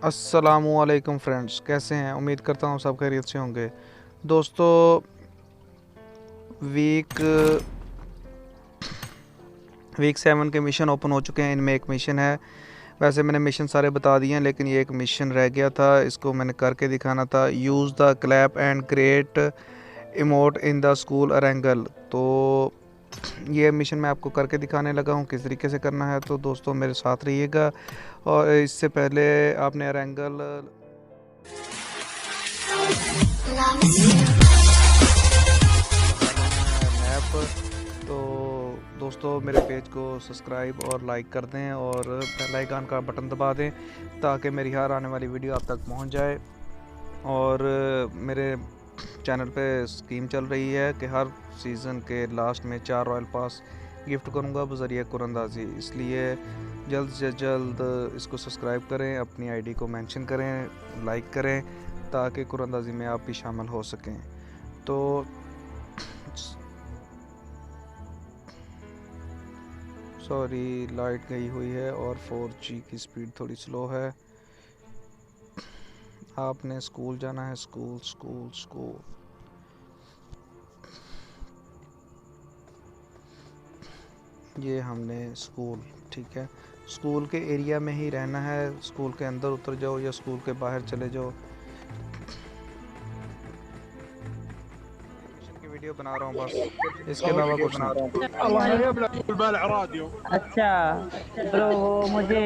अस्सलामुअलैकुम फ्रेंड्स, कैसे हैं? उम्मीद करता हूँ सब खैरियत से होंगे। दोस्तों, वीक वीक 7 के मिशन ओपन हो चुके हैं। इनमें एक मिशन है, वैसे मैंने मिशन सारे बता दिए हैं, लेकिन ये एक मिशन रह गया था, इसको मैंने करके दिखाना था। Use the clap and create emote in the school अरेंगल। तो ये मिशन मैं आपको करके दिखाने लगा हूँ किस तरीके से करना है। तो दोस्तों मेरे साथ रहिएगा। और इससे पहले आपने अरेंगल मैप, तो दोस्तों मेरे पेज को सब्सक्राइब और लाइक कर दें और बेल आइकन का बटन दबा दें ताकि मेरी हर आने वाली वीडियो आप तक पहुंच जाए। और मेरे चैनल पे स्कीम चल रही है कि हर सीज़न के लास्ट में 4 रॉयल पास गिफ्ट करूंगा बज़रिया कुरंदाजी, इसलिए जल्द से जल्द इसको सब्सक्राइब करें, अपनी आईडी को मेंशन करें, लाइक करें ताकि कुरंदाजी में आप भी शामिल हो सकें। तो सॉरी, लाइट गई हुई है और 4G की स्पीड थोड़ी स्लो है। आपने स्कूल जाना है, स्कूल स्कूल स्कूल। ये हमने स्कूल, ठीक है, स्कूल के एरिया में ही रहना है। स्कूल के अंदर उतर जाओ या स्कूल के बाहर चले जाओ। की वीडियो बना रहा हूँ बस, इसके अलावा कुछ नहीं। अच्छा ब्रो, वो मुझे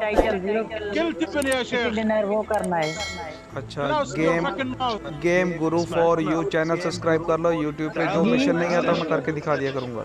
टाइटल 0 किल डिनर, वो करना है। अच्छा, game Guru for you channel subscribe कर लो। यूट्यूब पे जो मिशन नहीं आता मैं करके दिखा दिया करूँगा।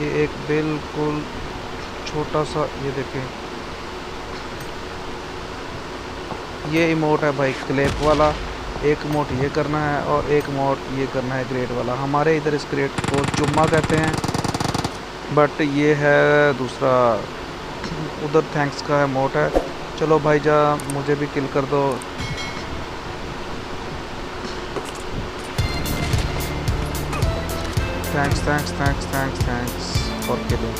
ये एक बिल्कुल छोटा सा, ये देखें, ये इमोट है भाई क्लेप वाला। एक इमोट ये करना है और एक इमोट ये करना है ग्रेट वाला। हमारे इधर इस ग्रेट को चुम्मा कहते हैं, बट ये है दूसरा, उधर थैंक्स का इमोट है। चलो भाई जा, मुझे भी किल कर दो। Thanks thanks thanks thanks thanks for killing.